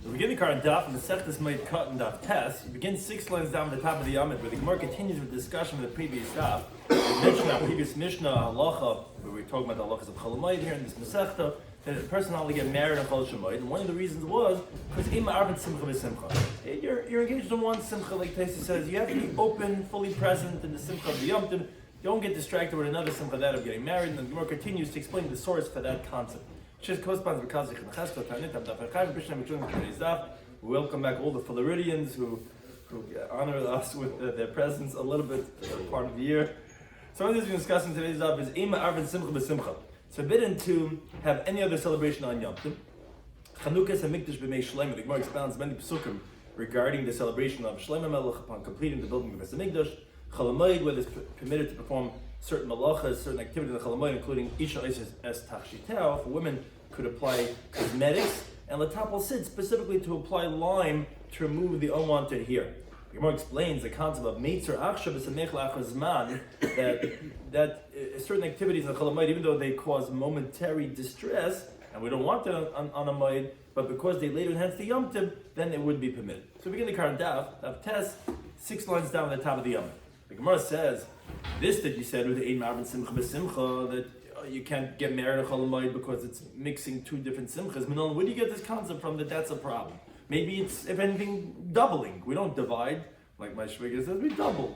We begin the current Daf, Mesech Moed Katan Daf. We begin 6 lines down at the top of the Yomid, where the Gemara continues with discussion of the previous Daf. We mentioned our previous Mishnah, Halacha, where we were talking about the Halachas of Moed here in this Masechta, that a person only get married on Chol Moed, and one of the reasons was because Ima Arvin Simcha v'Simcha. You're engaged in one Simcha, like Taisa says, you have to be open, fully present in the Simcha of the Yom Tov. Don't get distracted with another Simcha that of getting married, and the Gemara continues to explain the source for that concept. Which corresponds with Kazich and Cheskel, Tanit, Daf Yomi. We welcome back all the Floridians who honor us with their presence a little bit part of the year. So one of the things we're discussing today's Daf is Ima Arvin Simcha b'Simcha. It's forbidden to have any other celebration on Yom Tov. Chanukah Hamikdash b'Mei Shloimy. The Gemara expounds many psukim regarding the celebration of Shlomo Melech upon completing the building of the Hamikdash. Chol Moed, where it's permitted to perform certain malachas, certain activities in the Chol Moed, including Isha es Tachshitah, for women could apply cosmetics, and Latapal Sid specifically to apply lime to remove the unwanted hair. The Gemara explains the concept of Meitzer Achshav B'Samech La'achazman, that certain activities in the Chol Moed, even though they cause momentary distress, and we don't want that on a Moed, but because they later enhance the Yom Tov, then it would be permitted. So we begin the current Daf Tes, 6 lines down at the top of the Yom. The Gemara says, this that you said with the Ein Marvin Simcha B'Simcha, that you can't get married at Chol Moed because it's mixing two different simchas. Manon, where do you get this concept from that that's a problem? Maybe it's, if anything, doubling. We don't divide, like my shviga says, we double.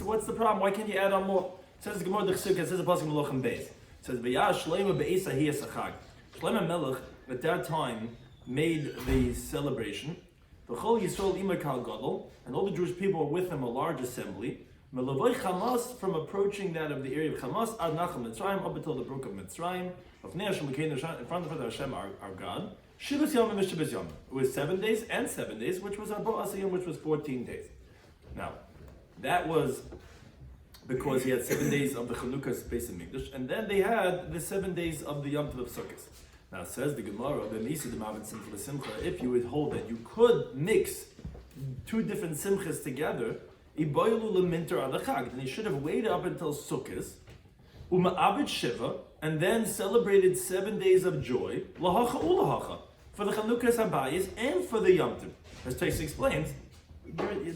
What's the problem? Why can't you add on more? It says the Gemara the Chesukah, it says a pasuk Melachim Beis. It says V'yah Shlomo be'esa hi esachag. Shlomo Melech at that time made the celebration. V'chol Yisrael ima kal gadol, and all the Jewish people were with him, a large assembly. Melavoi Chamas, from approaching that of the area of Chamas, ad Nachal Mitzrayim, up until the brook of Mitzrayim, of Nei Hashem in front of Hashem our God. Shivas Yom and Mishivas Yom. It was 7 days and 7 days, which was Arba Asayim, which was 14 days. Now, that was because he had 7 days of the Chanukah's Beis Hamikdash, and then they had the 7 days of the Yom Tov of Sukkot. Now, says the Gemara, if you would hold that you could mix two different simchas together, then he should have waited up until Sukkot, and then celebrated 7 days of joy, for the Chanukah's Habayis and for the Yom Tov. As Taisa explains,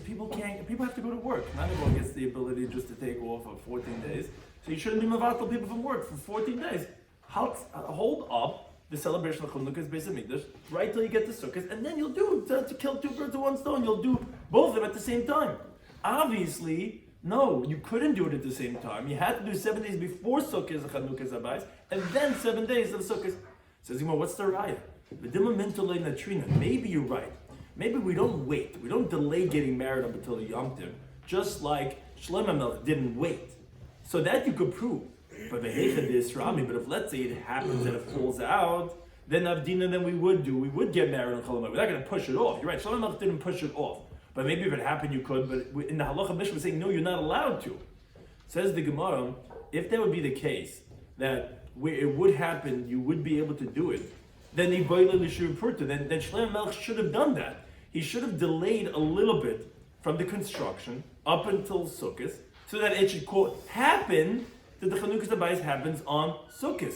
people have to go to work. Not everyone gets the ability just to take off of 14 days. So you shouldn't be mavatal people from work for 14 days. Hold up the celebration of Chanukah's Beis Hamikdash right till you get to Sukkot, and then you'll do to kill two birds with one stone. You'll do both of them at the same time. Obviously, no, you couldn't do it at the same time. You had to do 7 days before Sukkot, Chanukah's Habayis, and then 7 days of Sukkot. Says Gemara, what's the raya? Maybe you're right. Maybe we don't wait. We don't delay getting married up until the Yom Tov, just like Shlomo Melech didn't wait. So that you could prove. But if let's say it happens and it falls out, then Avdina, then we would get married on Chol Moed. We're not going to push it off. You're right, Shlomo Melech didn't push it off. But maybe if it happened, you could. But in the Halacha Mishnah, we're saying, no, you're not allowed to. Says the Gemara, if that would be the case, that where it would happen, you would be able to do it, then then Shlomo Melech should have done that. He should have delayed a little bit from the construction up until Sukkot, so that it should happen that the Chanukah's Habayis happens on Sukkot.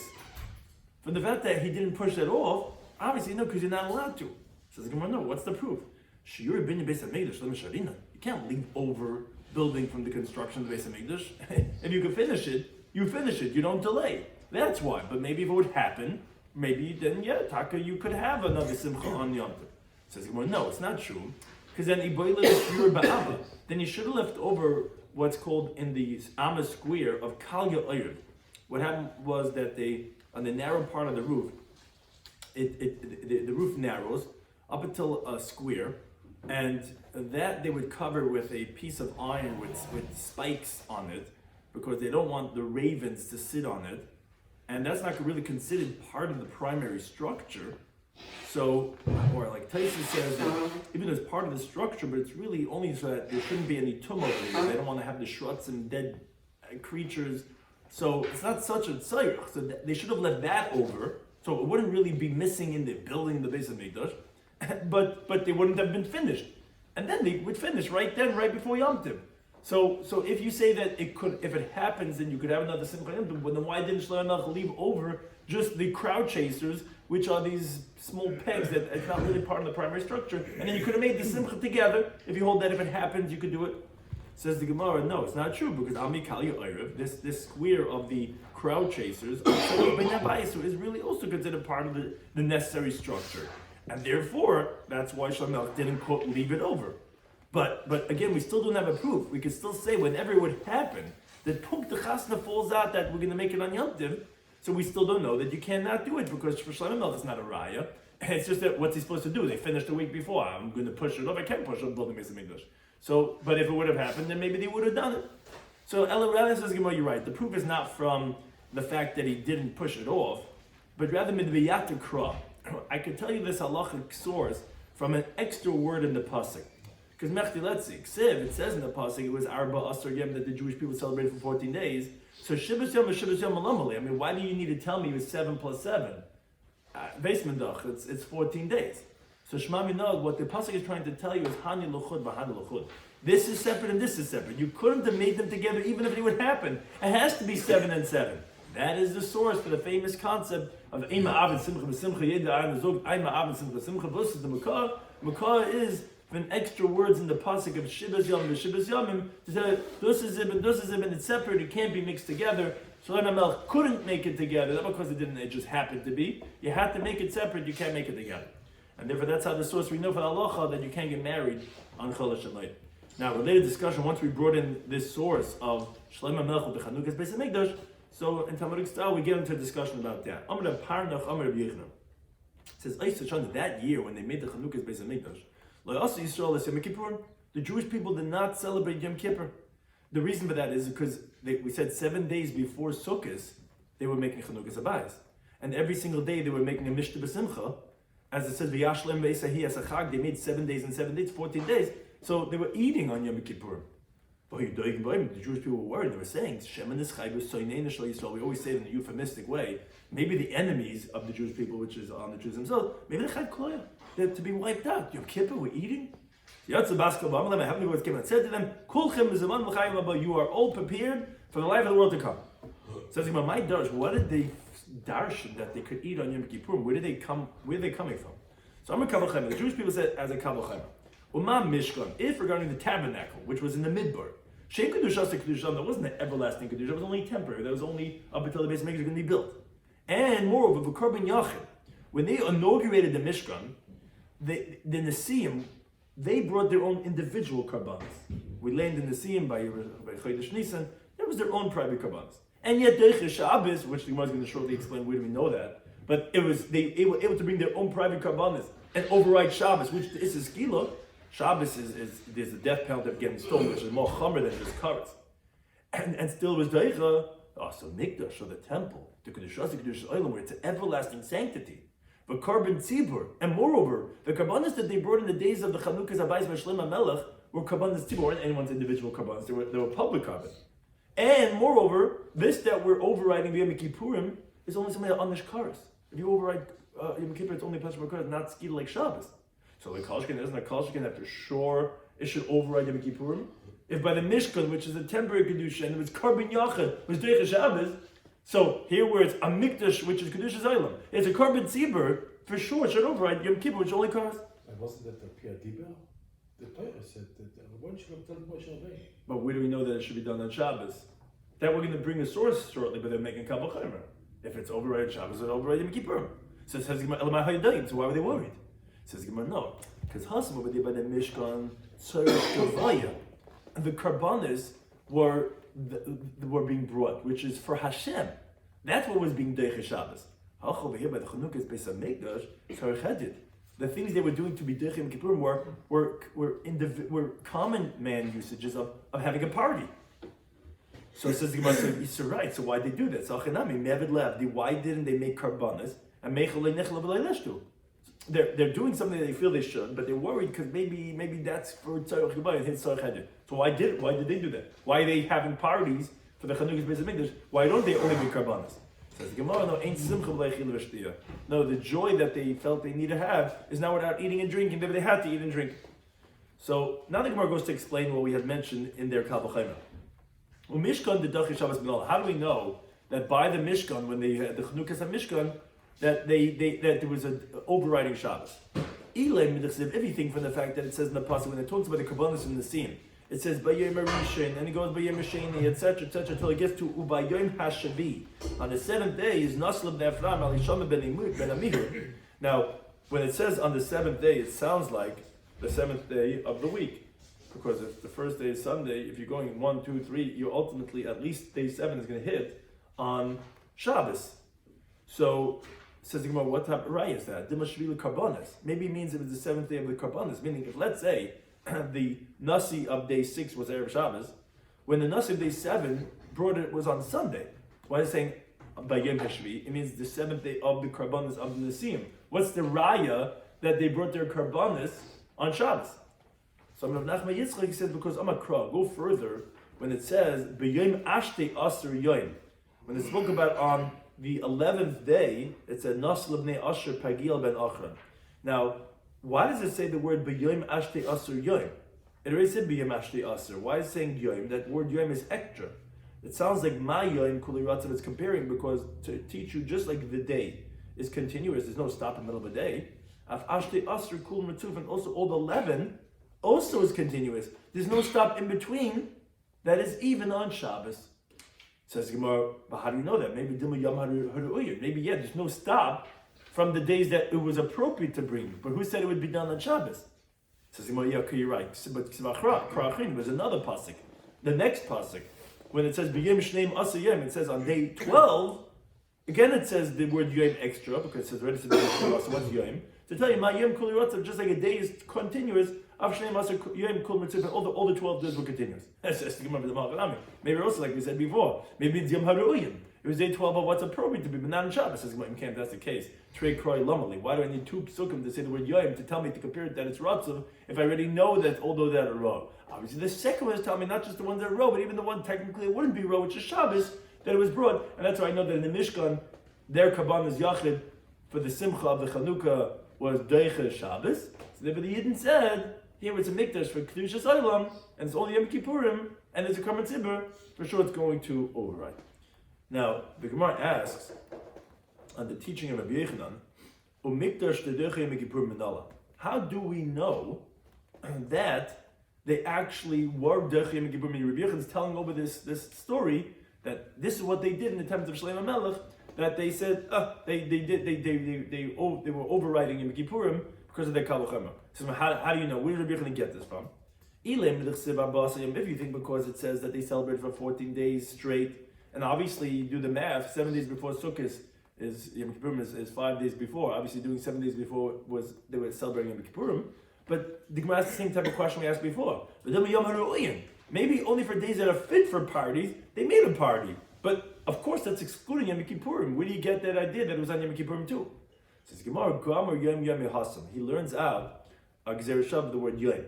From the fact that he didn't push that off, obviously no, because you're not allowed to. Says the Gemara, no, what's the proof? Shiur bin Beis Hamikdash l'misharina. You can't leave over building from the construction of the Beis Hamikdash. If you can finish it, you finish it. You don't delay. That's why. But maybe if it would happen, maybe then Taka, you could have another simcha on Yom Tov. Says Gemara, no, it's not true. Because then then you should have left over what's called in the Amma square of Kal Ya'ir. What happened was that on the narrow part of the roof, the roof narrows up until a square, and that they would cover with a piece of iron with spikes on it, because they don't want the ravens to sit on it, and that's not really considered part of the primary structure. So, or like Tyson says, that even though it's part of the structure, but it's really only so that there shouldn't be any tumah over there. They don't want to have the shruts and dead creatures. So it's not such a tzayich. So they should have left that over, so it wouldn't really be missing in the building the Beis Hamikdash, but they wouldn't have been finished. And then they would finish right before Yom Tov. So if you say that it could, if it happens, then you could have another Simcha Yom Tov, then why didn't Shlomo Melech leave over just the crowd chasers which are these small pegs that it's not really part of the primary structure. And then you could have made the simcha together. If you hold that, if it happens, you could do it. Says the Gemara, no, it's not true, because this square of the crowd chasers is really also considered part of the necessary structure. And therefore, that's why Shlomo didn't leave it over. But again, we still don't have a proof. We could still say whenever it would happen, that Punk the Chasna falls out that we're going to make it on Yom Tov, so we still don't know that you cannot do it, because for Shlomo it's not a raya. And it's just that what's he supposed to do? They finished the week before. I'm going to push it off. I can't push it off building Mesa English. So, but if it would have happened, then maybe they would have done it. So Ella Rana says, you're right. The proof is not from the fact that he didn't push it off, but rather midviyat kra. I could tell you this halachic source from an extra word in the pasuk. Because mechti, let's see, Ksiv, it says in the pasuk it was Arba Asar Yom that the Jewish people celebrated for 14 days. So Shibbos Yom is Shibbos Yom Malamali. I mean, why do you need to tell me it was 7 plus 7? Basement it's 14 days. So Shema Minod, what the pasuk is trying to tell you is Hani Luchud v'Hani Luchud. This is separate and this is separate. You couldn't have made them together even if it would happen. It has to be 7 and 7. That is the source for the famous concept of Eima Avin Simcha B'Simcha Yeda Ayin Zog Eima Avin Simcha Simcha. This is the Makah. Makah is an extra words in the pasuk of Shibbos Yom and Shibbos Yomim to say this is it and it's separate. It can't be mixed together. Shlomo Melech couldn't make it together, not because it didn't. It just happened to be. You had to make it separate. You can't make it together. And therefore, that's how the source we know for halacha that you can't get married on Chodesh Hamoed. Now, related discussion. Once we brought in this source of Shlomo Melech with the Chanukas Beis Hamikdash, so in Talmudic style we get into a discussion about that. Amar Parnach Amar Rabbi Yochanan says that year when they made the Chanukas Beis Hamikdash, La'asa Yisrael es Yom Kippur, the Jewish people did not celebrate Yom Kippur. The reason for that is because we said 7 days before Sukkot they were making Chanukas Habayis, and every single day they were making a Mishta B'Simcha. As it says, V'yashlem V'esahi as a Chag, they made 7 days and 7 days, 14 days. So they were eating on Yom Kippur. The Jewish people were worried. They were saying, we always say it in a euphemistic way. Maybe the enemies of the Jewish people, which is on the Jews themselves, maybe they had kloya. They're to be wiped out. Yom Kippur, we're eating? Heavenly Words came and said to them, you are all prepared for the life of the world to come. Says my darsh, what did they darshan that they could eat on Yom Kippur? Where are they coming from? So I'm a Kavachim. The Jewish people said as a Kavachim. Mishkan, if regarding the tabernacle, which was in the midbar, Shem Kedushas Kedusham, that wasn't an everlasting Kedusha, it was only temporary, that was only up until the base makers were going to be built. And moreover, the Korban Yachid, when they inaugurated the Mishkan, the Nesiim, they brought their own individual karbanos. We learned in the Nesiim by Chodesh Nisan, that was their own private karbanos. And yet, Deiche Shabbos, which the Gemara is going to shortly explain where do we know that, but they were able to bring their own private karbanos and override Shabbos, which is a skila. Shabbos there's a death penalty of getting stoned, which is more chomer than just karetz. And still was Deicha, so Mikdash, or the temple, the Kedushas Olam, where it's an everlasting sanctity. But Korban Tzibur, and moreover, the karbanos that they brought in the days of the Chanukas Habayis by Shlomo Melech were karbanos Tzibur, weren't anyone's individual karbanos, they were public karbanos. And moreover, this that we're overriding the Yom Kippurim is only something that onish kares. If you override Yom Kippur, it's only Pesach Kares, not skila like Shabbos. So the Kalshkin isn't a Kalshkin that for sure it should override Yom Kippurim. If by the Mishkan, which is a temporary Kedusha, and it was Korban Yachid, was Deicha Shabbos, so here where it's a Mikdash, which is Kedusha's Olam, it's a Korban Tzibur, for sure it should override Yom Kippur, which only Kares. And wasn't that the Pia Dibel? The Torah said that one should have done Moshe Rabbeinu. But where do we know that it should be done on Shabbos? That we're going to bring a source shortly, but they're making Kabbalah Chaimer. If it's overriding Shabbos, it'll override Yom Kippur. So it says, so why were they worried? It says, no. Because Hasam over there by the Mishkan, and the Karbanis were being brought, which is for Hashem. That's what was being Deicha Shabbos. Over here by the Chanukas Beis Hamikdash, the things they were doing to be Deicha Yom Kippur were common man usages of having a party. So it says the Gemara, so right. So why did they do that? So why didn't they make karbanas and make They're doing something that they feel they should, but they're worried because maybe that's for tzarich gabay and his tzarich hedger. So why did they do that? Why are they having parties for the Chanukas Beis Hamikdash? Why don't they only make karbanas? Says the Gemara, no, ain't simcha b'leichil v'shtiyah. No, the joy that they felt they need to have is now without eating and drinking. They had to eat and drink. So now the Gemara goes to explain what we had mentioned in their Kal V'chayma. How do we know that by the Mishkan, when they had the Chanukas of Mishkan, that that there was an overriding Shabbos. Everything from the fact that it says in the pasuk when it talks about the kabbalas in the scene, it says Bayom Rishon, and it goes Bayom Sheni, etc., until it gets to Ubayom Hashavi. On the 7th day is Naslab Nefram Alishama Ben Amihur. Now, when it says on the 7th day, it sounds like the 7th day of the week. Because if the first day is Sunday, if you're going 1, 2, 3, you ultimately, at least day 7 is going to hit on Shabbos. So, says the Gemara, what type of raya is that? Dimashvila Karbonis. Maybe it means it was the 7th day of the Karbonis. Meaning, if let's say the Nasi of day 6 was Erev Shabbos, when the Nasi of day 7 brought it was on Sunday. Why is it saying Bayom Hashvi? It means the 7th day of the Karbonis of the Nasim. What's the raya that they brought their Karbonis on Shabbos? So Rav Nachman Yitzchak says because Amakra, go further when it says B'yom Ashte Asher Yom. When it's spoken about on the 11th day, it said Nasl Bnei Asher Pagil Ben Achron. Now, why does it say the word B'yom Ashte Asher Yom? It already said B'yom Ashte Asher. Why is it saying Yom? That word Yom is extra. It sounds like Ma Yom Kuli Ratzav is comparing because to teach you just like the day is continuous. There's no stop in the middle of a day. Af Ashte Asher Kul Mertuf, and also all the 11 also is continuous. There's no stop in between that is even on Shabbos. Says Gemara, but how do you know that? Maybe Dilma Yom Haru'uyim. Maybe there's no stop from the days that it was appropriate to bring. But who said it would be done on Shabbos? Says Gemara, yeah, okay, you're right. But Krachin was another pasuk. The next pasuk, when it says B'yom Shneim Asa Yom, it says on day 12. Again, it says the word Yom extra because it says already said so what's Yom? To tell you, my Yom Kuli Ratzav, just like a day is continuous. All the 12 days were continuous. Maybe also, like we said before, maybe it's Yom HaRu'uyim. It was day 12 of what's appropriate to be, but not on Shabbos. Says Gemara, that's the case. Trey Kroy Lomali. Why do I need 2 psukim to say the word Yom to tell me to compare it that it's Ratzav if I already know that although that are raw? Obviously, the second one is telling me not just the ones that are raw, but even the one technically it wouldn't be raw, which is Shabbos, that it was brought. And that's why I know that in the Mishkan, their Kabban is Yachid for the Simcha of the Chanukah was Deicha Shabbos. So therefore the Yidden said, here it's a mikdash for Kedushas Olam, and it's only Yom Kippurim, and it's a Karban Tzibur, for sure it's going to override. Now, the Gemara asks, on the teaching of Rabbi Yochanan, mikdash Tedeicha Yom Kippurim Menala. How do we know that they actually were Deicha Yom Kippurim? Rabbi Yochanan is telling over this story that this is what they did in the times of Shlomo Melech, that they said they were overriding Yom Kippurim because of their Kaluchema. So how do you know? Where did Rabbi Yochanan get this from? If you think because it says that they celebrate for 14 days straight, and obviously you do the math, 7 days before Sukkot is Yom Kippurim is 5 days before. Obviously doing 7 days before was they were celebrating Yom Kippurim. But the Gemara asked the same type of question we asked before. Maybe only for days that are fit for parties, they made a party. But of course that's excluding Yom Kippurim. Where do you get that idea that it was on Yom Kippurim too? Says Gemara, he learns out a Gzerushav the word Yom.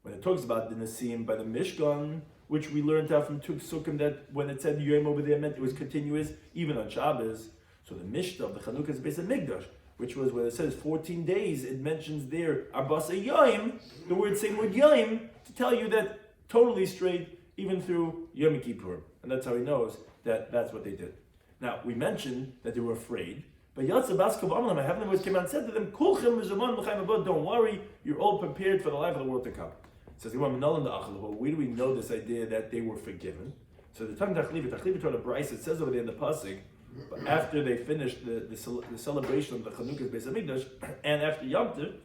When it talks about the Nasim by the Mishkan, which we learned out from Tuk Sukkim that when it said Yom over there meant it was continuous even on Shabbos. So the Mishnah of the Chanukah is based on Mikdash, which was when it says 14 days, it mentions there Arbasa Yom, the same word Yom, to tell you that totally straight even through Yom Kippur. And that's how he knows that that's what they did. Now, we mentioned that they were afraid. But Yatsa Baskav Amalam, I haven't always came out and said to them, don't worry, you're all prepared for the life of the world to come. It says, where do we know this idea that they were forgiven? So the time Tachliva taught a Bryce, it says over there in the Pasuk, but after they finished the celebration of the Chanukah's Beis Hamikdash, and after Yom Tov, it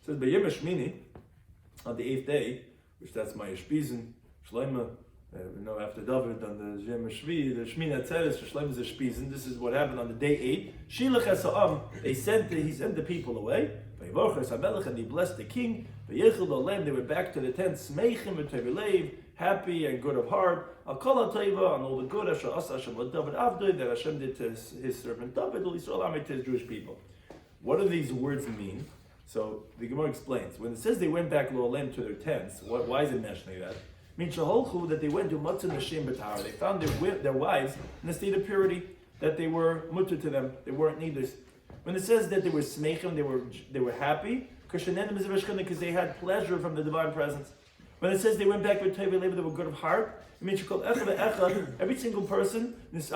says, B'yom Shmini, on the 8th day, which that's my Shpizin, Shloime, after David on the Yom Shvi, the Shmini Atzeres, Shloime is a Shpizin. This is what happened on the day 8. Shilach Esa'am, he sent the people away. And he blessed the king. They went back to the tent, Smeichem v'Tevilev, happy and good of heart. Al Kol HaTeiva, on all the good Asher Asa Hashem David Avdoi that Hashem did to his servant David, to his Jewish people. What do these words mean? So the Gemara explains. When it says they went back Lo'alem to their tents, why is it mentioning that? It means Shaholchu, that they went to Matzah Nashim B'Tahar. They found their wives in a state of purity, that they were mutter to them. They weren't needers. When it says that they were smeichim, they were happy, because they had pleasure from the divine presence. When it says they went back with Tevei Levi, they were good of heart, it means every single person, his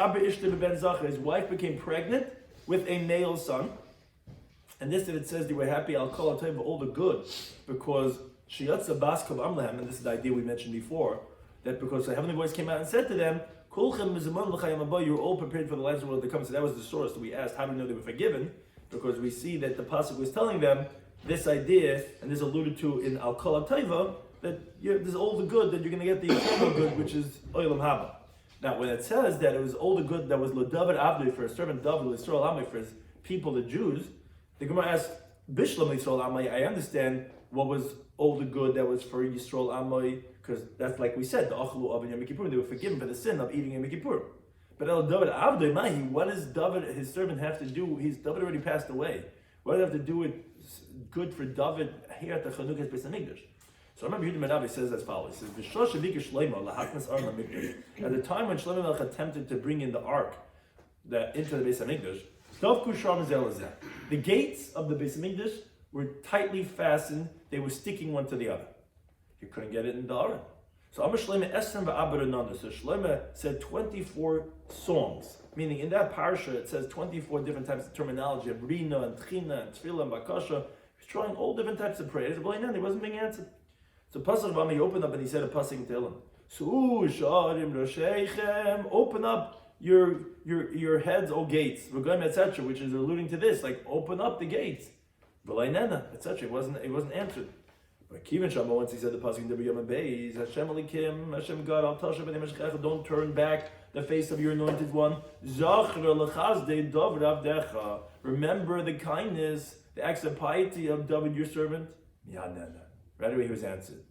wife became pregnant with a male son. And this that it says they were happy, I'll call it all the good, because Shiyatza Baskov Amlahem, and this is the idea we mentioned before, that because the heavenly voice came out and said to them, you're all prepared for the lives of the world to come. So that was the source. So we asked, how do we know they were forgiven? Because we see that the pasuk was telling them this idea, and this alluded to in Al Kol HaTayva, that there's all the good, that you're going to get the eternal good, which is Olam Haba. Now, when it says that it was all the good that was L'David Avdui for his servant David, L'Yisrael Amai for his people, the Jews, the Gemara asks, Bishlam L'Yisrael Amai, I understand what was all the good that was for Yisrael Amai, because that's like we said, the Achlu of Yom Kippur, they were forgiven for the sin of eating Yom Kippur. But El David Avdui Mahi, what does David, his servant, have to do? David already passed away. What does it have to do with good for David here at the Chanukas Beis Hamikdash? So I remember Yehuda Menavi says as follows. He says, at the time when Shlomo Melech attempted to bring in the ark into the Beis Hamikdash, the gates of the Beis Hamikdash were tightly fastened. They were sticking one to the other. You couldn't get it in the Aron. So Amar Shlomo Esem Ba'abarananda. So Shlomo said 24 songs. Meaning in that parsha it says 24 different types of terminology of Rina and Tchina and Tefillah and Bakasha. He's trying all different types of prayers. But he wasn't being answered. So Pasuk Rami opened up and he said a pasuk to him. Open up your heads, O gates, etc., which is alluding to this, like open up the gates. Etc. It wasn't answered. But Kivin Shama, once he said the pasuk in Daf Yomi, Hashem Alikim, Hashem God, Al Tasha B'nei Meshchecha, don't turn back the face of your anointed one. Remember the kindness, the acts of piety of David, your servant. Right away he was answered.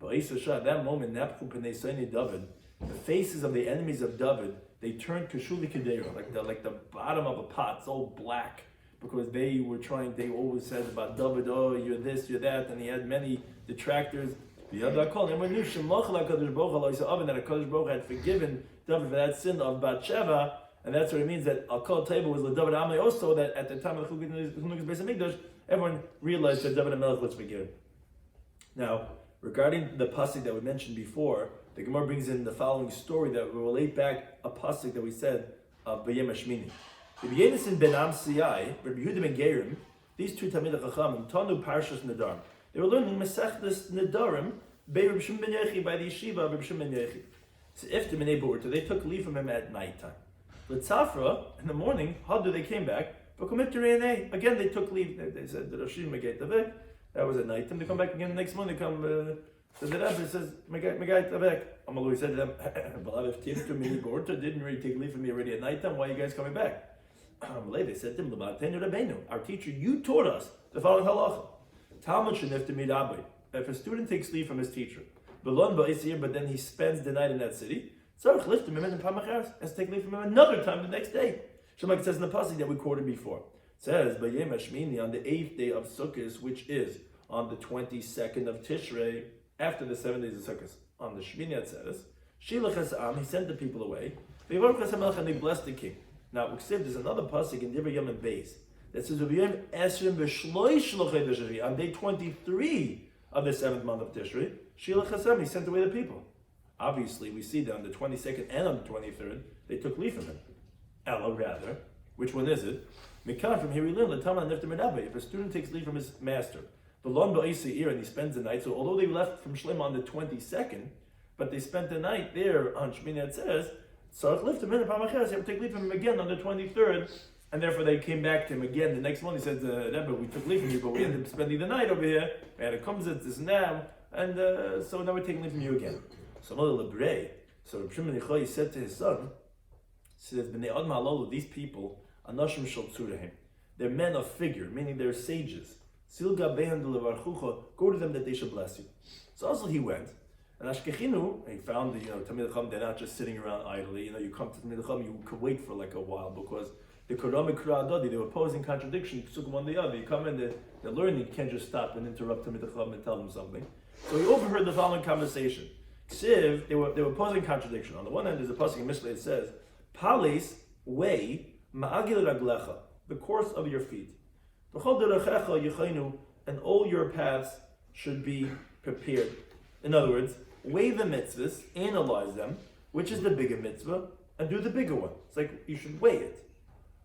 But at that moment, David, the faces of the enemies of David, they turned kashuli kedera, like the bottom of a pot, it's all black, because they always said about David, oh, you're this, you're that, and he had many detractors. And when knew that HaKadosh Baruch had forgiven David for that sin of Bathsheba, and that's what it means that Al Kol Table was the David Amay also, that at the time of the Chanukas Beis Hamikdash, everyone realized that David HaMelech was forgiven. Now, regarding the pasuk that we mentioned before, the Gemara brings in the following story that will relate back a pasuk that we said of B'yem Hashmini. The B'yenis in Ben Amsiyai, Rabbi Yehuda ben Gerim, these two Talmidei Chachamim, Tanu Parshas Nedarim. They were learning Masechtas Nedarim by Rabbi Shimon ben Yochai, by the yeshiva of Rabbi Shimon ben Yochai. So if the Minei Borta, they took leave from him at nighttime. L'tzafra, in the morning, Hadu, they came back. Again, they took leave. They said, the Roshim Megay Tavek. That was at night. And they come back again the next morning. They come to the Rebbe. He says, Megay Tavek. Amalu said to them, if Tiftu Minei Borta didn't really take leave from me already at nighttime, why are you guys coming back? They said to him, our teacher, you taught us the following halacha. Talmud shenifta midabai. If a student takes leave from his teacher, but then he spends the night in that city, has to take leave from him another time the next day. Like it says in the pasuk that we quoted before. It says, B'yem Hashmini, on the 8th day of Sukkot, which is on the 22nd of Tishrei, after the 7 days of Sukkot. On the Shmini it says, Shilach Hasam, he sent the people away, and they blessed the king. Now, there's another pasuk in Daf Yomi base that says, on day 23 of the 7th month of Tishrei, Shilach Hasam, he sent away the people. Obviously, we see that on the 22nd and on the 23rd, they took leave from him. Ella, rather, which one is it? Mikan, from here we learn, if a student takes leave from his master, and he spends the night, so although they left from Shlomo on the 22nd, but they spent the night there on Shmini, it says, so lift him in you have to take leave from him again on the 23rd, and therefore they came back to him again the next morning. He said, Rebbe, we took leave from you, but we ended up spending the night over here. We had a kumzit, this and that, and so now we're taking leave from you again. So Rabbi Shimon Yochai said to his son, he says, B'nei Adam halalu, these people, anashim shel tzurahim, they're men of figure, meaning they're sages. Silga behan delevarchucha, go to them that they shall bless you. So also he went. And Ashkechinu, he found that, Talmidei Chacham, they're not just sitting around idly. You come to Talmidei Chacham, you could wait for like a while, because the Korami Kra they were opposing contradiction, psukim one the other. You come in, they're learning, you can't just stop and interrupt Talmidei Chacham and tell them something. So he overheard the following conversation. Ksiv, they were opposing contradiction. On the one hand, there's a pasuk in Mishlei, it says, Palis, way, ma'agil raglecha, the course of your feet. V'chol derechecha yechaynu, and all your paths should be prepared. In other words, weigh the mitzvahs, analyze them, which is the bigger mitzvah, and do the bigger one. It's like you should weigh it.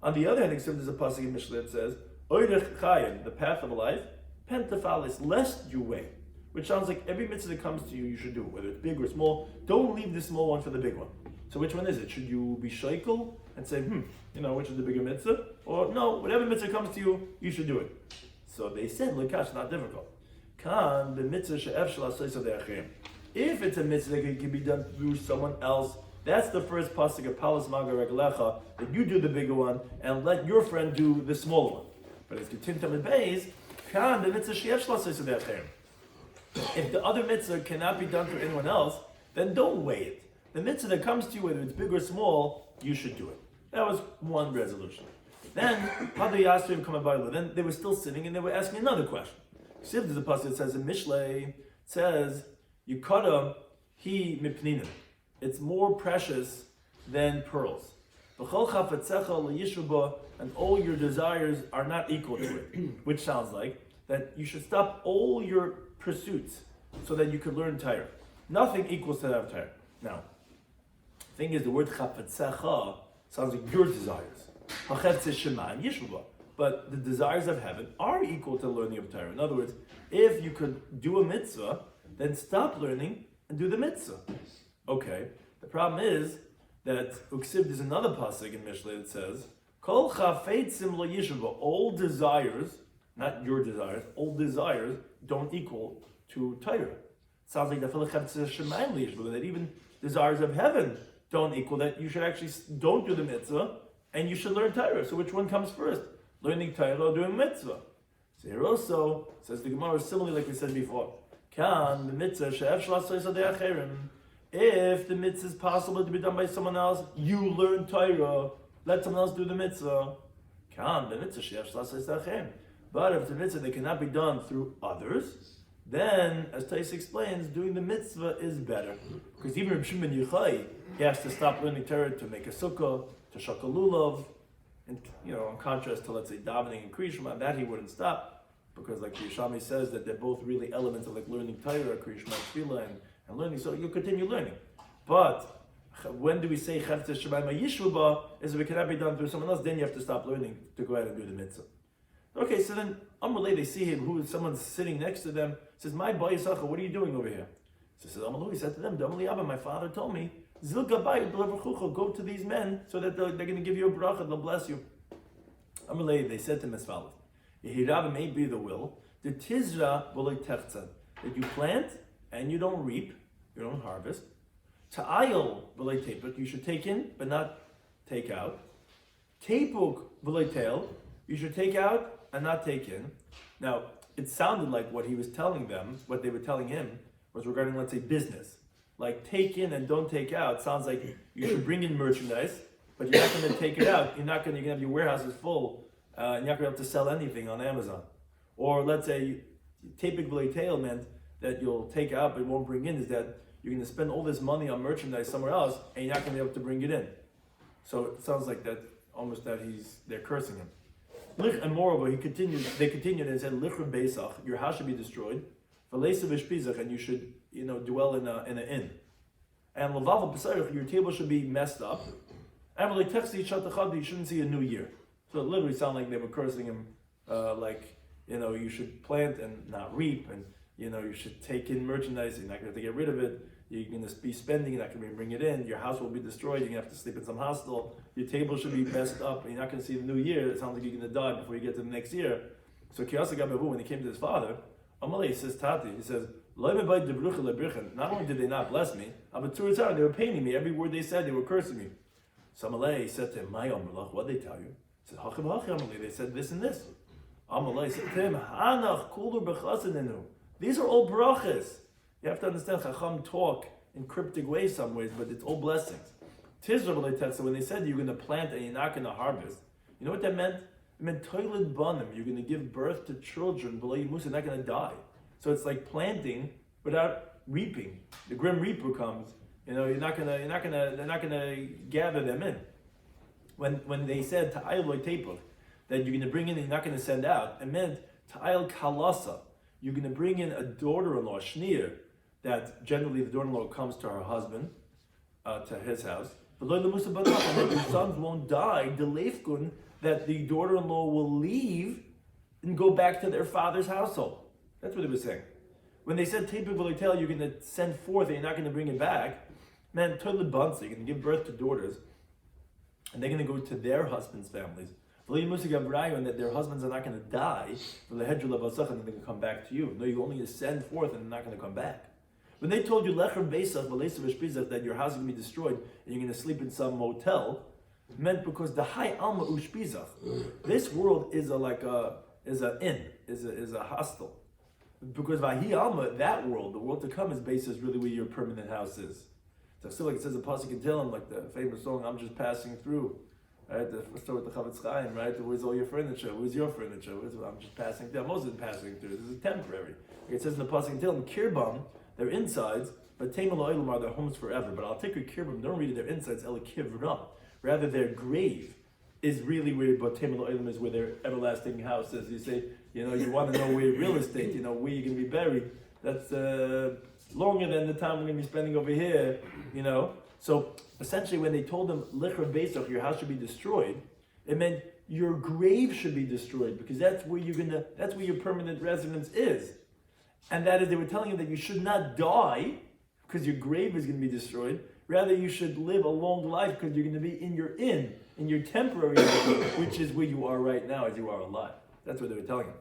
On the other hand, except there's a pasuk in Mishnah that says, Oirech Chayim, the path of life, Pentafalis, lest you weigh. Which sounds like every mitzvah that comes to you, you should do, whether it's big or small. Don't leave the small one for the big one. So which one is it? Should you be shaykel and say, which is the bigger mitzvah? Or no, whatever mitzvah comes to you, you should do it. So they said, Lekash, not difficult. Kan, the mitzvah she'ef shel asayis de'achim. If it's a mitzvah that can be done through someone else, that's the first pasuk of Palas Maga Reglecha, that you do the bigger one and let your friend do the smaller one. But it's Ketintam and Beis, Kan, the mitzvah she'ef shel asayis de'achim. If the other mitzvah cannot be done through anyone else, then don't weigh it. The mitzvah that comes to you, whether it's big or small, you should do it. That was one resolution. Then, then they were still sitting and they were asking another question. See if there's a passage that says in Mishlei, it says, Yukada hi mipninim. It's more precious than pearls. And all your desires are not equal to it. Which sounds like that you should stop all your pursuits so that you could learn Torah. Nothing equals to that of Torah. Now, the thing is, the word chafetzecha sounds like your desires. But the desires of heaven are equal to the learning of Torah. In other words, if you could do a mitzvah, then stop learning and do the mitzvah. Okay, the problem is that Uksib, there's another pasuk in Mishlei that says, Kol chafetzim lo yishuva, all desires, not your desires, all desires don't equal to Torah. Sounds like that even desires of heaven don't equal that. You should actually don't do the mitzvah and you should learn Torah. So which one comes first? Learning Torah or doing mitzvah? So here also, says the Gemara, similarly like we said before, Kan the mitzvah if the mitzvah is possible to be done by someone else, you learn Torah, let someone else do the mitzvah. Kan the mitzvah but if the mitzvah that cannot be done through others, then, as Tais explains, doing the mitzvah is better. Because even Reb Shimon Yochai, he has to stop learning Torah to make a sukkah, to shaka lulav, and in contrast to, let's say, davening and kriyishma, that he wouldn't stop, because like Shloimy says that they're both really elements of like learning Torah, kriyishma, tefillah, and learning. So you continue learning. But when do we say chavteh shemaim yishuba? Is if it cannot be done through someone else, then you have to stop learning to go ahead and do the mitzvah. Okay, so then Amalei, they see him, someone's sitting next to them, says, My Bayisacha, what are you doing over here? So says Amalei, he said to them, Damali Abba, my father told me, Zilga Bayi, go to these men so that they're going to give you a bracha, they'll bless you. Amalei, they said to him as follows, Yehirab may be the will, the Tizra Volei Techtzad, that you plant and you don't reap, you don't harvest. Ta'ayil Volei Tepuk, you should take in, but not take out. Tepuk Volei Teil, you should take out and not take in. Now, it sounded like what he was telling them, what they were telling him, was regarding, let's say, business. Like, take in and don't take out. Sounds like you should bring in merchandise, but you're not going to take it out. You're going to have your warehouses full, and you're not going to be able to sell anything on Amazon. Or let's say, typically tail meant that you'll take out but won't bring in, is that you're going to spend all this money on merchandise somewhere else, and you're not going to be able to bring it in. So it sounds like that, almost that they're cursing him. And moreover, they continued and said, Lichrim Beisach, your house should be destroyed, and you should, dwell in an inn. And Lavav Pesach, your table should be messed up. And you shouldn't see a new year. So it literally sounded like they were cursing him, you should plant and not reap, and you should take in merchandise, you're not going to have to get rid of it. You're going to be spending, you're not going to bring it in, your house will be destroyed, you're going to have to sleep in some hostel, your table should be messed up, and you're not going to see the new year. It sounds like you're going to die before you get to the next year. So Kiyasa Gabavu, when he came to his father, Amalei says, Tati, he says, not only did they not bless me, they were paining me. Every word they said, they were cursing me. So Amalei said to him, My Amalach, what did they tell you? He said, Hachim Hachim Amalei, they said this and this. Amalei said to him, Hanach Kulur B'chasinenu. These are all brachas. You have to understand, Chacham talk in cryptic ways some ways, but it's all blessings. Tizra, so when they said you're going to plant and you're not going to harvest, you know what that meant? It meant toilet banim. You're going to give birth to children below you, you're not going to die. So it's like planting without reaping. The grim reaper comes. They're not going to gather them in. When they said ta'ayil loy tepuk, that you're going to bring in and you're not going to send out, it meant ta'ayil kalasa. You're going to bring in a daughter-in-law, shneir, that generally the daughter-in-law comes to her husband, to his house. And that your sons won't die, that the daughter-in-law will leave and go back to their father's household. That's what it was saying. When they said, you're going to send forth and you're not going to bring it back, man, totally bunts, you're going to give birth to daughters, and they're going to go to their husbands' families. And that their husbands are not going to die, and they're going to come back to you. No, you're only going to send forth and they're not going to come back. When they told you that your house is going to be destroyed and you're going to sleep in some motel, meant because the high alma ushpizach. This world is a hostel. Because vahi alma, that world, the world to come, is based as really where your permanent house is. So still, like it says, the pasuk can tell him, like the famous song, "I'm just passing through." Right, the story with the Chavetz Chaim, right? Where's all your furniture? Where's your furniture? I'm just passing through. Moses is passing through. This is temporary. Like it says in the pasuk can tell him, kirbam, their insides, but Teimel Oilam are their homes forever. But I'll take your kirbam, don't read their insides, el kivram. Rather, their grave is really where Teimel Oilam is, where their everlasting house is. You say, you want to know where real estate, where you're going to be buried. That's longer than the time we're going to be spending over here, So essentially, when they told them, Lichra Beisach, your house should be destroyed, it meant your grave should be destroyed, because that's where that's where your permanent residence is. And that is, they were telling you that you should not die, because your grave is going to be destroyed. Rather, you should live a long life, because you're going to be in your temporary life, which is where you are right now, as you are alive. That's what they were telling him.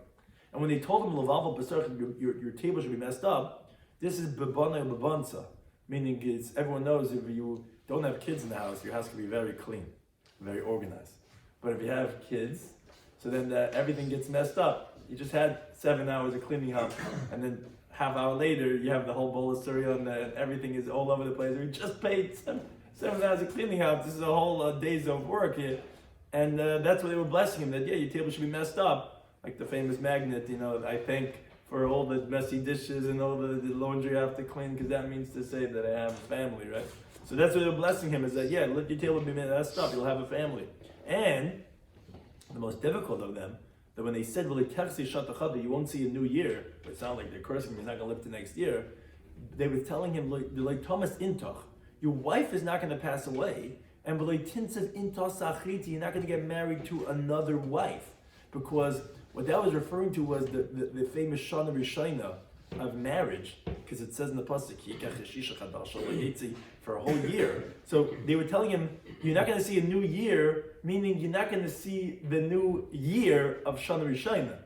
And when they told him, Lavav Pesach, your table should be messed up, this is Bebana Bebansa. Meaning, everyone knows if you don't have kids in the house, your house can be very clean, very organized. But if you have kids, so then everything gets messed up. You just had 7 hours of cleaning up, and then half hour later, you have the whole bowl of cereal, and everything is all over the place. We just paid 7 hours of cleaning up. This is a whole days of work here. And that's what they were blessing him, that your table should be messed up. Like the famous magnet, I think, for all the messy dishes and all the laundry I have to clean, because that means to say that I have a family, right? So that's what they're blessing him, is that, let your table be messed up, you'll have a family. And the most difficult of them, that when they said, you won't see a new year, but it sounds like they're cursing him, he's not going to live to next year, they were telling him, like Thomas Intach, your wife is not going to pass away, and you're not going to get married to another wife, because what that was referring to was the famous Shana Rishayna of marriage, because it says in the pasuk, for a whole year. So they were telling him, you're not going to see a new year, meaning you're not going to see the new year of Shana Rishayna,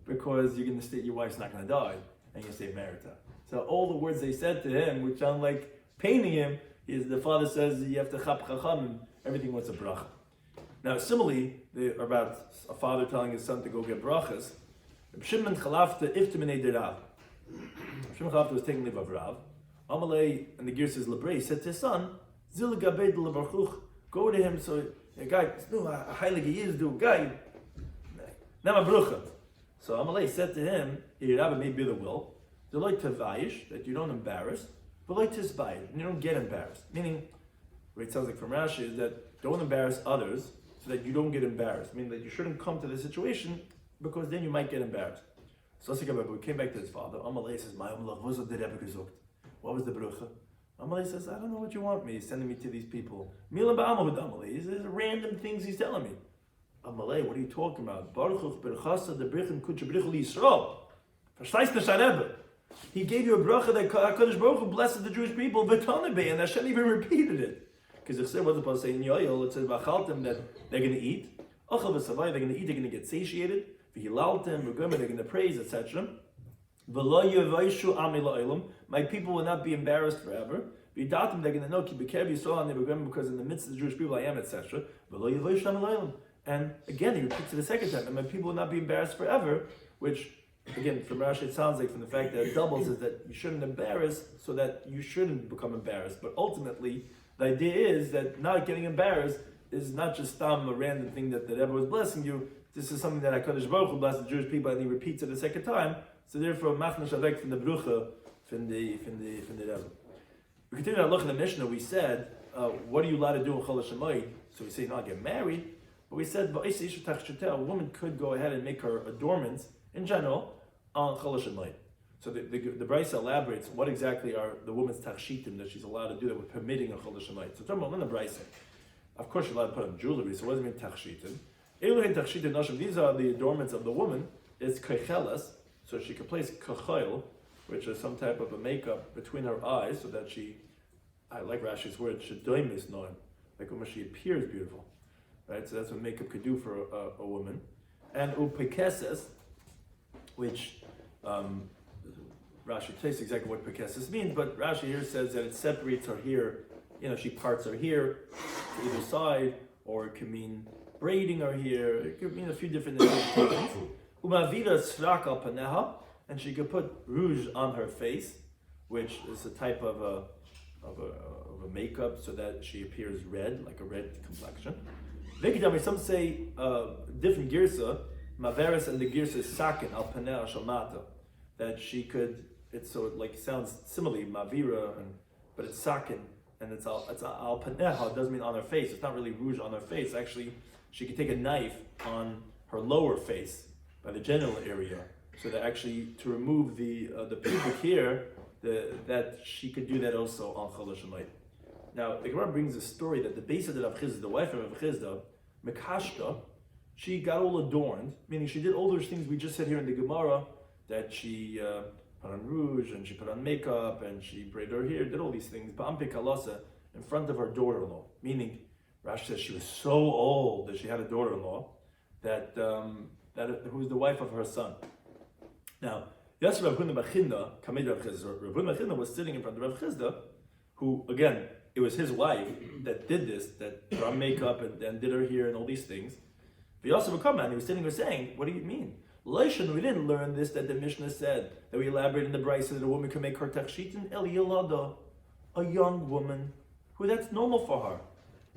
because you're going to stay, your wife's not going to die, and you're going to stay married to her. So all the words they said to him, which sound like paining him, is the father says you have to chap chacham, and everything was a bracha. Now, similarly, about a father telling his son to go get brachas. Shimon Chalafta iftiminei derav. Shimon Chalafta was taking leave of Rav. Amalei, and the gear says Lebrei, said to his son, Zil gabed lebarchuch, go to him. So, a guy, a heilige is do guy. Nama brucha. So Amalei said to him, Rabbi may be the will. Deloy tavayish, that you don't embarrass, but like tisbayir, and you don't get embarrassed. Meaning, what it sounds like from Rashi is that don't embarrass others, so that you don't get embarrassed. Meaning that you shouldn't come to the situation, because then you might get embarrassed. So we came back to his father. Amalei says, what was the brucha? Amalei says, I don't know what you want me. He's sending me to these people. Mila ba'amah Amalei. These are random things he's telling me. Amalei, what are you talking about? Baruch berchasa de brichem kutcha brichel Yisrael. Verstehst du, Rebbe? He gave you a bracha that HaKadosh Baruch Hu blessed the Jewish people, v'tanebe, and Hashem even repeated it. Because it said, what the Pasuk say in Yoel, it says, v'achaltem, that they're going to eat. Achal v'savai, they're going to eat, they're going to get satiated. V'hilaltem, v'gomer, they're going to praise, etc. V'lo yevaishu ami la'olam, my people will not be embarrassed forever. V'yidatem, they're going to know, ki b'kev yisrael ani v'gomer, because in the midst of the Jewish people I am, etc. V'lo yevaishu ami la'olam. And again, he repeats it a second time, and my people will not be embarrassed forever, which, again, from Rashi, it sounds like from the fact that it doubles is that you shouldn't embarrass so that you shouldn't become embarrassed. But ultimately, the idea is that not getting embarrassed is not just a random thing that Rebbe was blessing you. This is something that HaKadosh Baruch Hu blessed the Jewish people, and he repeats it a second time. So therefore, machna shavek from the brucha from the Rebbe. We continue to look in the Mishnah. We said, what are you allowed to do in Chol HaShemayid? So we say not get married, but we said a woman could go ahead and make her adornments in general on Chol HaShemayid. So the Brisa elaborates what exactly are the woman's tachshitim that she's allowed to do that we're permitting on Chol HaShemayid. So talking about the Brisa, of course you're allowed to put on jewelry, so what does it mean tachshitim? These are the adornments of the woman. It's kecheles, so she could place kachayil, which is some type of a makeup between her eyes, so that she, I like Rashi's word, shedoimis noim, like when she appears beautiful, right? So that's what makeup could do for a woman. And upekeses, which Rashi tells exactly what pekeses means, but Rashi here says that it separates her hair. She parts her hair to either side, or it can mean braiding her hair. It could mean a few different interpretations. Umavira srak al paneha, and she could put rouge on her face, which is a type of a makeup, so that she appears red, like a red complexion. Vikidami, some say different girsa, maveris and the girsa sakin al paneha shalmata, that she could. It sounds similarly mavira, but it's sakin. And it's al paneha, it doesn't mean on her face. It's not really rouge on her face. Actually, she could take a knife on her lower face, by the genital area, so that actually to remove the pubic hair, that she could do that also on Chol HaShemayim. Now, the Gemara brings a story that the base of the Rav Chizda, the wife of Rav Chizda, Mekashka, she got all adorned, meaning she did all those things we just said here in the Gemara, that she put on rouge, and she put on makeup, and she braided her hair, did all these things, Ba'ampe Kalasa, in front of her daughter-in-law. Meaning, Rashi says she was so old that she had a daughter-in-law, that who was the wife of her son. Now, yes, Rav Huna Bachinda, Kamei Rav Chizda, Rav Huna Bachinda was sitting in front of Rav Chizda, who, again, it was his wife that did this, that put on makeup and did her hair and all these things. But he also would come and he was sitting there saying, what do you mean? Leishon, we didn't learn this, that the Mishnah said, that we elaborated in the Brisa that a woman can make her tachshitin el yilada, a young woman, who that's normal for her.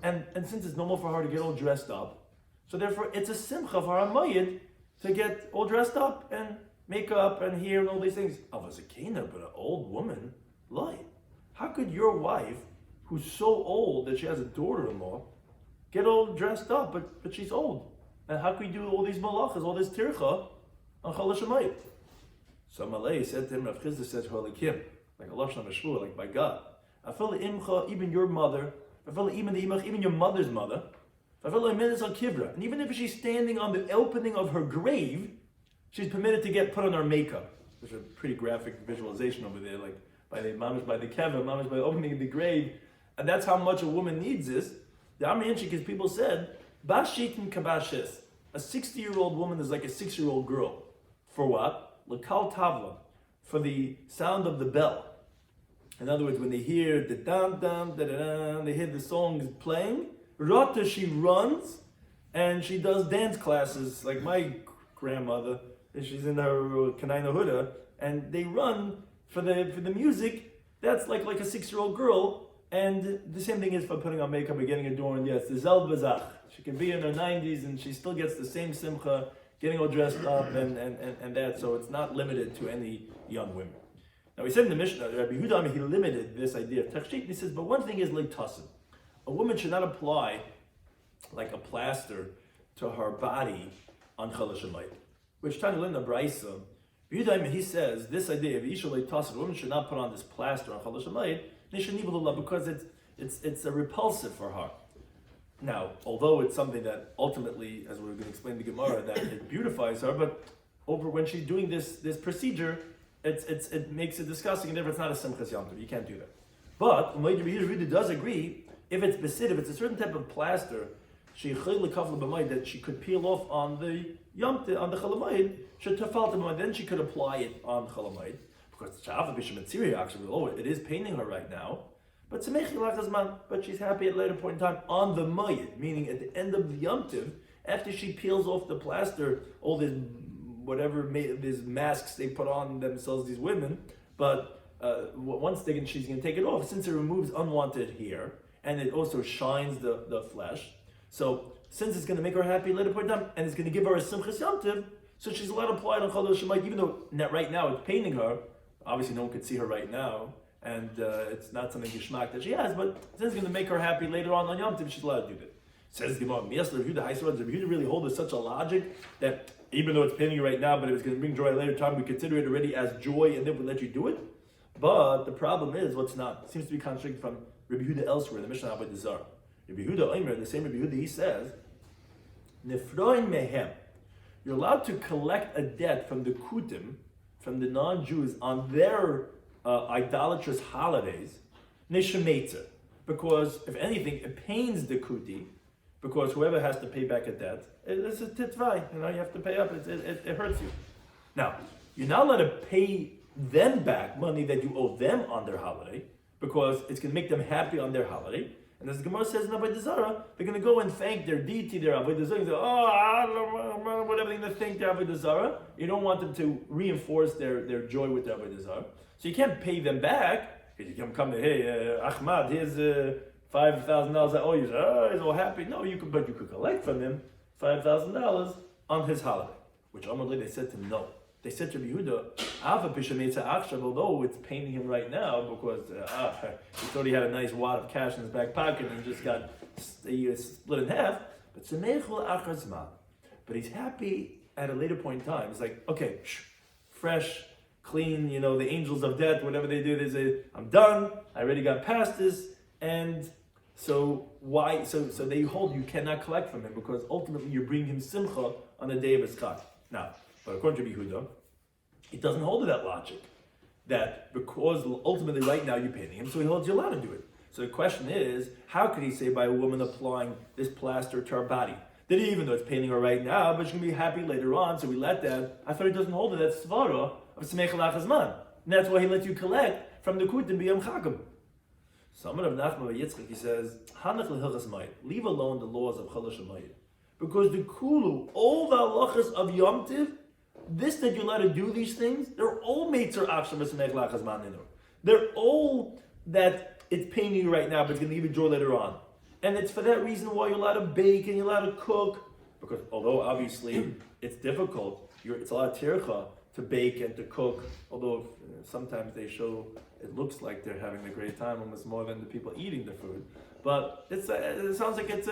And since it's normal for her to get all dressed up, so therefore it's a simcha for a Moed to get all dressed up and makeup and hair and all these things. Avazakena, but an old woman, lie. How could your wife, who's so old that she has a daughter-in-law, get all dressed up, but she's old? And how could you do all these malachas, all this tircha, on Chol HaShemayim? So Malay said to him, Rav Chizda said to her, like Allah Shalom Shmuel, like by God, Afil imcha, even your mother, Afil even your mother's mother, and even if she's standing on the opening of her grave, she's permitted to get put on her makeup. There's a pretty graphic visualization over there, like by the keva, mamish by the opening of the grave, and that's how much a woman needs this. The Amriyanchik, people said, Bashitin kabashis, a 60-year-old woman is like a 6-year-old girl. For what? Lakal tavla, for the sound of the bell. In other words, when they hear the dam dam da da da, they hear the songs playing. Rata, she runs, and she does dance classes, like my grandmother. She's in her Kanaina Huda, and they run for the music. That's like a 6-year-old girl, and the same thing is for putting on makeup and getting adorned. Yes, the Zel Bazach. She can be in her 90s, and she still gets the same simcha, getting all dressed up, and that, so it's not limited to any young women. Now, we said in the Mishnah, Rabbi Yehuda, he limited this idea of tachshit. He says, but one thing is leitasim. A woman should not apply like a plaster to her body on Chol HaShemayim. Which Tanya learned the Brisa. Yehuda, he says this idea of isha leitasim, a woman should not put on this plaster on Chol HaShemayim, because it's a repulsive for her. Now, although it's something that ultimately, as we're going to explain the Gemara, that it beautifies her, but over when she's doing this procedure, it makes it disgusting, and therefore it's not a simchas yom tov. You can't do that. But Moed Katan does agree, if it's besid, if it's a certain type of plaster, that she could peel off on the yom tov, on the Chol, then she could apply it on Chol HaMoed, because actually, it is paining her right now. But she's happy at a later point in time on the Moed, meaning at the end of the Yom Tov, after she peels off the plaster, all this these masks they put on themselves, these women. But once she's going to take it off, since it removes unwanted hair and it also shines the flesh. So since it's going to make her happy at a later point in time, and it's going to give her a simchas Yom Tov, so she's allowed to apply it on Chol HaShemayim, even though right now it's paining her. Obviously, no one could see her right now. And it's not something geschmack that she has, but since it's going to make her happy later on Yom Tov, she's allowed to do that. Says Gemara, Rabbi Yehuda really hold such a logic that even though it's paining you right now, but if it's going to bring joy at a later time, we consider it already as joy, and then we let you do it. But the problem is, what's not? It seems to be contradicted from Rabbi Yehuda elsewhere in the Mishnah Abed Zar. Rabbi Yehuda Omer, the same Rabbi Yehuda, he says, Nefroin mehem. You're allowed to collect a debt from the kutim, from the non-Jews, on their idolatrous holidays, nishemetzer. Because, if anything, it pains the kuti, because whoever has to pay back a debt, it's a titvai, you have to pay up, it hurts you. Now, you're not allowed to pay them back money that you owe them on their holiday, because it's going to make them happy on their holiday. And as the Gemara says in Avodah Zarah, they're going to go and thank their deity, their Avodah Zarah, and say, whatever they're going to thank their Avodah Zarah. You don't want them to reinforce their joy with their Avodah Zarah. So you can't pay them back, because you can come to, hey, Ahmad, here's $5,000 I owe you. He's all happy. No, but you could collect from him $5,000 on his holiday. Which Amalei, they said to him, no. They said to Yehuda, although it's paining him right now because he thought he had a nice wad of cash in his back pocket and just got split in half. But he's happy at a later point in time. It's like, okay, fresh, clean, the angels of death, whatever they do, they say, I'm done, I already got past this, and so why? So they hold you cannot collect from him because ultimately you bring him simcha on the day of his chag. Now, but according to Yehuda, it doesn't hold to that logic. That because ultimately right now you're paying him, so he holds you allowed to do it. So the question is, how could he say by a woman applying this plaster to her body, that even though it's paining her right now, but she's going to be happy later on, so we let that. I thought he doesn't hold to that svara of Smech Lachazman. And that's why he lets you collect from the Kutim B'Yom Chagim. Someone of Nachman Yitzchak, he says, Hanach L'Hilchas Moed, leave alone the laws of Chalash Moed. Because the Kulu, all the halachas of Yom Tiv, this that you're allowed to do these things, they're all Meitzer Achshav V'Samech Lachazman Ninu. They're all that it's paining you right now, but it's going to give you joy later on. And it's for that reason why you're allowed to bake and you're allowed to cook. Because although obviously it's difficult, it's a lot of tircha to bake and to cook, although sometimes they show, it looks like they're having a great time, almost more than the people eating the food. But it sounds like it's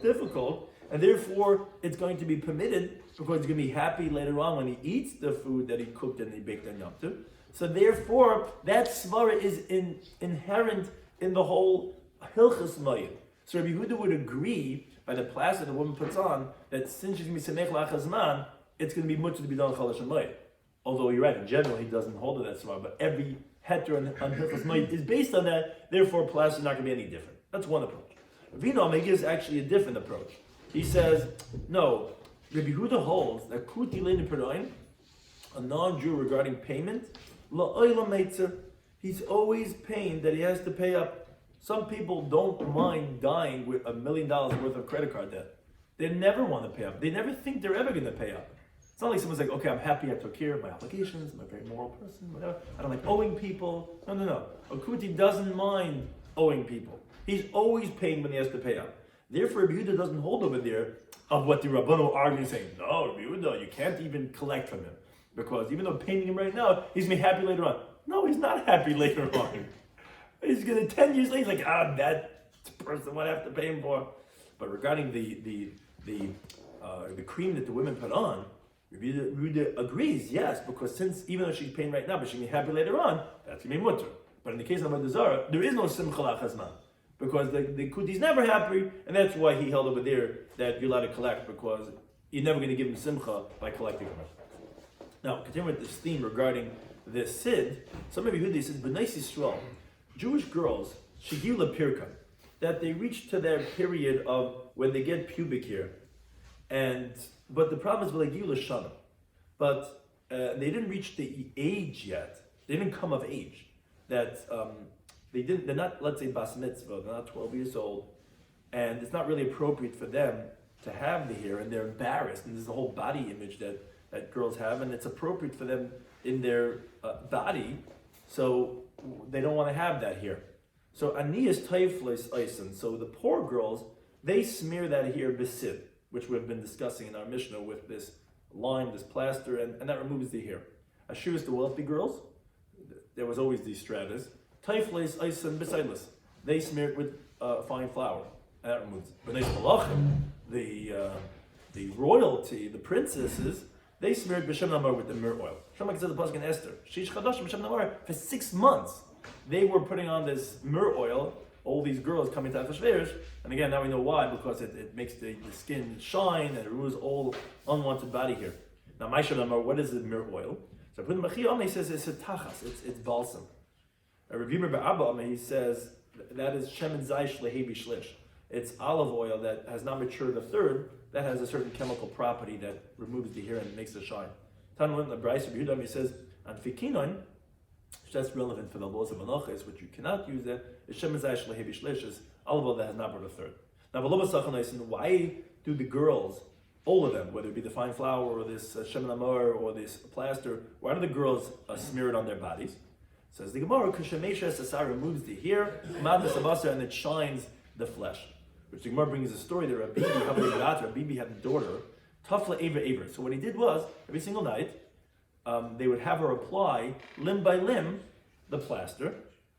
difficult, and therefore it's going to be permitted because he's going to be happy later on when he eats the food that he cooked and he baked on Yom Tov. So therefore, that svara is inherent in the whole Hilchas Moed. So Rabbi Yehuda would agree by the plaster the woman puts on that since she's going to be Semech Lachazman, it's going to be much to be done on Chalash Moed. Although you're right, in general he doesn't hold to that svara, but every heter on Hilchas Moed is based on that. Therefore, plaster is not going to be any different. That's one approach. Rabbi gives actually a different approach. He says, no, Rabbi Yehuda holds that Kuti Lein Peroim, a non-Jew regarding payment, La'olam Meitzer, he's always paying that he has to pay up. Some people don't mind dying with $1 million worth of credit card debt. They never want to pay up. They never think they're ever going to pay up. It's not like someone's like, okay, I'm happy I took care of my obligations, I'm a very moral person, whatever. I don't like owing people. No. Akuti doesn't mind owing people. He's always paying when he has to pay up. Therefore, Rabbi Yehuda doesn't hold over there of what the Rabbanu argue, saying, no, Rabbi Yehuda, you can't even collect from him. Because even though paying him right now, he's going to be happy later on. No, he's not happy later on. He's going to 10 years later, he's like, that person, what I have to pay him for. But regarding the cream that the women put on, Rabbi Yehuda agrees, yes, because since even though she's paying right now, but she's going to be happy later on, that's going to be mutter. But in the case of Avodah Zarah, there is no simcha lachazman. Because the Kuti's never happy, and that's why he held over there that you're allowed to collect, because you're never going to give him simcha by collecting from him. Now, continuing with this theme regarding the Sid, some of Yehuda says, B'nai Yisrael, Jewish girls, Shigila Pirka, that they reach to their period of when they get pubic hair, but the problem is V'legila Shana, but they didn't reach the age yet. They didn't come of age. That they're not, let's say, bas mitzvah, they're not 12 years old, and it's not really appropriate for them to have the hair, and they're embarrassed, and there's a whole body image that girls have, and it's appropriate for them in their body, so they don't want to have that hair. So aniyas taiflis eisen, so the poor girls, they smear that hair besid, which we've been discussing in our Mishnah with this lime, this plaster, and that removes the hair. Ashur is the wealthy girls, there was always these stratas. Taifles, eisen, besideless. They smear it with fine flour. And that removes it. But the royalty, the princesses, they smeared b'shem namar with the myrrh oil. Shemach says the pasuk in Esther. Shish chadash b'shem namar. For 6 months, they were putting on this myrrh oil all these girls coming to Achashverosh, and again, now we know why, because it makes the skin shine and it removes all unwanted body here. Now, what is the myrrh oil? So Rabbi Shloimy says it's a tachas, it's balsam. Rabbi Abba, he says that is shemen zayis lehebi shlish. It's olive oil that has not matured a third, that has a certain chemical property that removes the hair and makes it shine. Tanwin, the Bryce Rabbi Yehuda, he says, on fikinon, that's relevant for the laws of malachos, which you cannot use that, is shemen zayis lehebi shlish, is olive oil that has not brought a third. Now, why do the girls, all of them, whether it be the fine flour or this shemen amor or this plaster, why do the girls smear it on their bodies? Says the Gemara, Kushamesha Sasar removes the hair, and it shines the flesh. Which the Gemara brings a story that Rabbi Bibi had a daughter, Tafla Ever. So what he did was, every single night, they would have her apply, limb by limb, the plaster,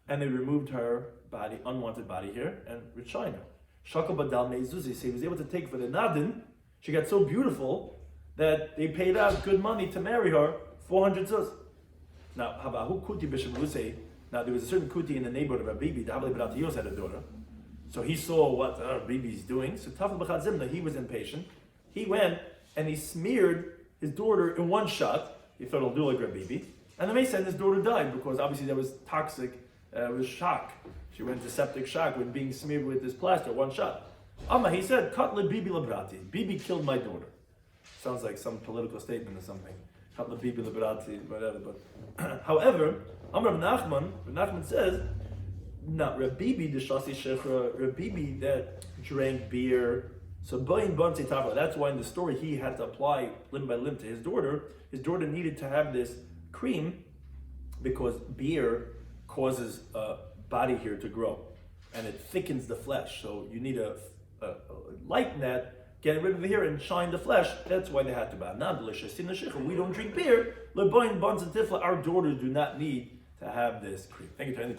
and they removed her body, unwanted body hair, and would shine her. Shakal Badal Meizuzi, so he was able to take for the Nadin, she got so beautiful that they paid out good money to marry her, 400 zuz. Now, Havahu Kuti B'Shem. Now, there was a certain Kuti in the neighborhood of Rabbi Bibi. Davle B'Rat Yos had a daughter. So he saw what Bibi's doing. So Tafel B'Chad Zimna, he was impatient. He went and he smeared his daughter in one shot. He thought it'll do like Rabbi Bibi. And the Mesa and his daughter died because obviously there was toxic, it was shock. She went to septic shock with being smeared with this plaster, one shot. He said, Katla Bibi Labrati. Bibi killed my daughter. Sounds like some political statement or something. Bibi Labrati, whatever. But however, Rav Nachman says, not Rabbi Bibi the Shasi Shechra, Rabbi Bibi that drank beer. So that's why in the story he had to apply limb by limb to his daughter. His daughter needed to have this cream because beer causes body hair to grow and it thickens the flesh. So you need to lighten that, get rid of the hair and shine the flesh. That's why they had to buy. Not delicious. We don't drink beer. Our daughters do not need to have this cream. Thank you, Tony.